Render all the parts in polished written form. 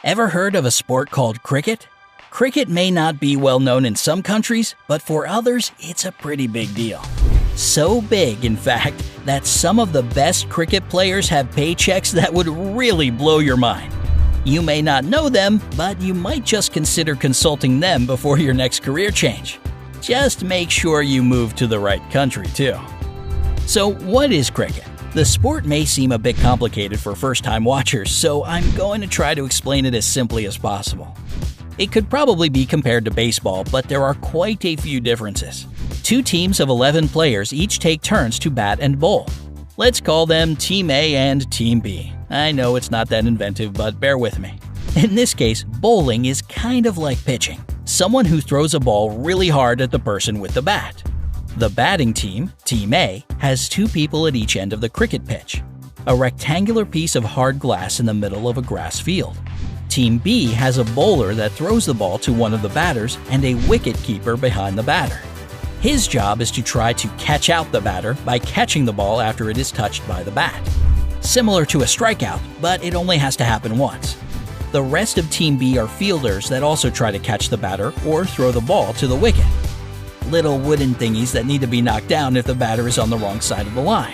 Ever heard of a sport called cricket? Cricket may not be well known in some countries, but for others, it's a pretty big deal. So big, in fact, that some of the best cricket players have paychecks that would really blow your mind. You may not know them, but you might just consider consulting them before your next career change. Just make sure you move to the right country, too. So, what is cricket? The sport may seem a bit complicated for first-time watchers, so I'm going to try to explain it as simply as possible. It could probably be compared to baseball, but there are quite a few differences. Two teams of 11 players each take turns to bat and bowl. Let's call them Team A and Team B. I know it's not that inventive, but bear with me. In this case, bowling is kind of like pitching. Someone who throws a ball really hard at the person with the bat. The batting team, Team A, has two people at each end of the cricket pitch. A rectangular piece of hard glass in the middle of a grass field. Team B has a bowler that throws the ball to one of the batters and a wicket keeper behind the batter. His job is to try to catch out the batter by catching the ball after it is touched by the bat. Similar to a strikeout, but it only has to happen once. The rest of Team B are fielders that also try to catch the batter or throw the ball to the wicket. Little wooden thingies that need to be knocked down if the batter is on the wrong side of the line.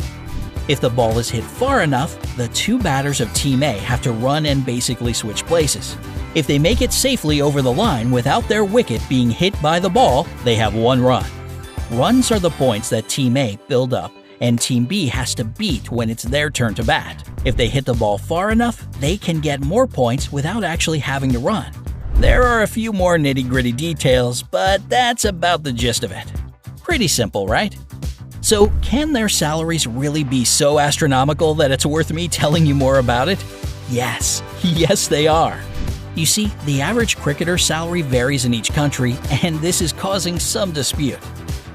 If the ball is hit far enough, the two batters of Team A have to run and basically switch places. If they make it safely over the line without their wicket being hit by the ball, they have one run. Runs are the points that Team A build up and Team B has to beat when it's their turn to bat. If they hit the ball far enough, they can get more points without actually having to run. There are a few more nitty-gritty details, but that's about the gist of it. Pretty simple, right? So, can their salaries really be so astronomical that it's worth me telling you more about it? Yes, yes they are. You see, the average cricketer's salary varies in each country, and this is causing some dispute.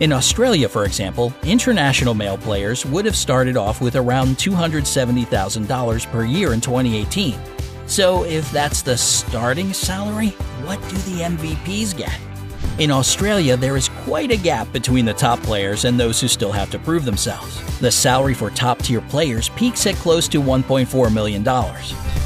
In Australia, for example, international male players would have started off with around $270,000 per year in 2018. So if that's the starting salary, what do the MVPs get? In Australia, there is quite a gap between the top players and those who still have to prove themselves. The salary for top-tier players peaks at close to $1.4 million.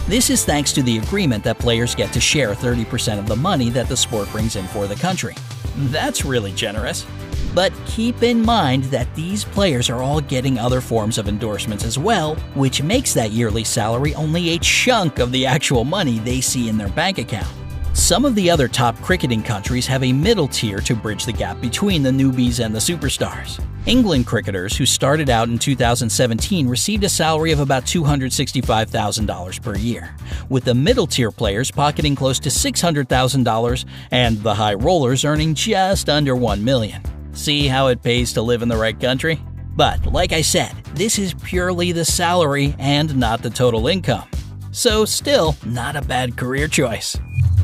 This is thanks to the agreement that players get to share 30% of the money that the sport brings in for the country. That's really generous. But keep in mind that these players are all getting other forms of endorsements as well, which makes that yearly salary only a chunk of the actual money they see in their bank account. Some of the other top cricketing countries have a middle tier to bridge the gap between the newbies and the superstars. England cricketers who started out in 2017 received a salary of about $265,000 per year, with the middle tier players pocketing close to $600,000 and the high rollers earning just under $1 million. See how it pays to live in the right country? But, like I said, this is purely the salary and not the total income. So still, not a bad career choice.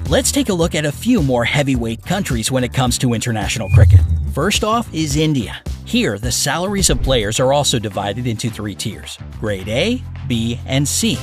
Let's take a look at a few more heavyweight countries when it comes to international cricket. First off is India. Here, the salaries of players are also divided into three tiers: Grade A, B, and C.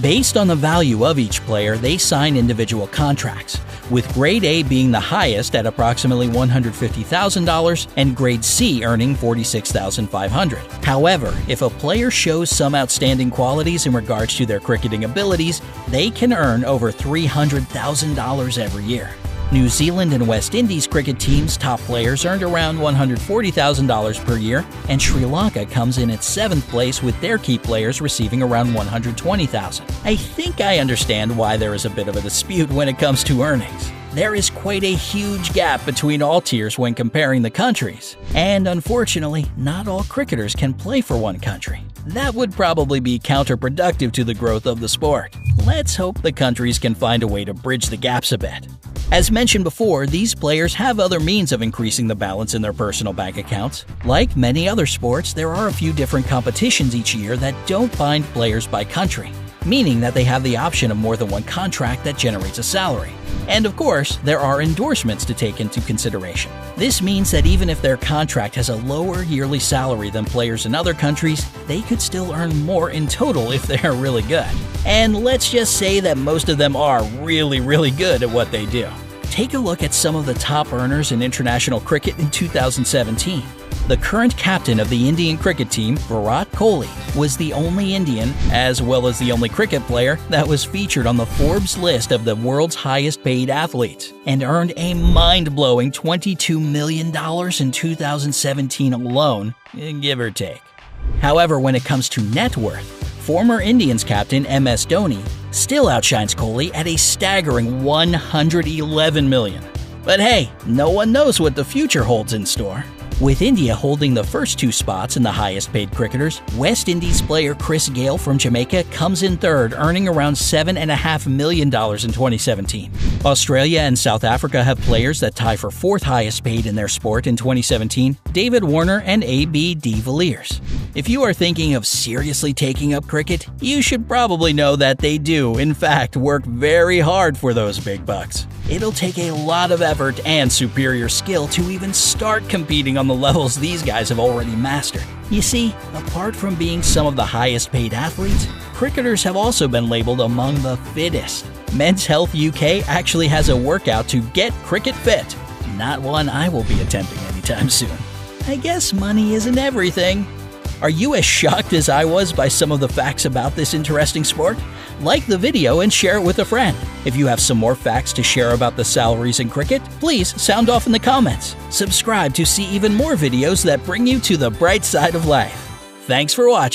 Based on the value of each player, they sign individual contracts, with Grade A being the highest at approximately $150,000 and Grade C earning $46,500. However, if a player shows some outstanding qualities in regards to their cricketing abilities, they can earn over $300,000 every year. New Zealand and West Indies cricket teams' top players earned around $140,000 per year, and Sri Lanka comes in at 7th place with their key players receiving around $120,000. I think I understand why there is a bit of a dispute when it comes to earnings. There is quite a huge gap between all tiers when comparing the countries, and unfortunately, not all cricketers can play for one country. That would probably be counterproductive to the growth of the sport. Let's hope the countries can find a way to bridge the gaps a bit. As mentioned before, these players have other means of increasing the balance in their personal bank accounts. Like many other sports, there are a few different competitions each year that don't bind players by country, meaning that they have the option of more than one contract that generates a salary. And of course, there are endorsements to take into consideration. This means that even if their contract has a lower yearly salary than players in other countries, they could still earn more in total if they are really good. And let's just say that most of them are really good at what they do. Take a look at some of the top earners in international cricket in 2017. The current captain of the Indian cricket team, Virat Kohli, was the only Indian, as well as the only cricket player, that was featured on the Forbes list of the world's highest-paid athletes, and earned a mind-blowing $22 million in 2017 alone, give or take. However, when it comes to net worth, former Indians captain MS Dhoni still outshines Kohli at a staggering $111 million. But hey, no one knows what the future holds in store. With India holding the first two spots in the highest-paid cricketers, West Indies player Chris Gayle from Jamaica comes in third, earning around $7.5 million in 2017. Australia and South Africa have players that tie for fourth highest-paid in their sport in 2017, David Warner and A.B. de Villiers. If you are thinking of seriously taking up cricket, you should probably know that they do, in fact, work very hard for those big bucks. It'll take a lot of effort and superior skill to even start competing on the levels these guys have already mastered. You see, apart from being some of the highest paid athletes, cricketers have also been labeled among the fittest. Men's Health UK actually has a workout to get cricket fit. Not one I will be attempting anytime soon. I guess money isn't everything. Are you as shocked as I was by some of the facts about this interesting sport? Like the video and share it with a friend. If you have some more facts to share about the salaries in cricket, please sound off in the comments. Subscribe to see even more videos that bring you to the bright side of life. Thanks for watching.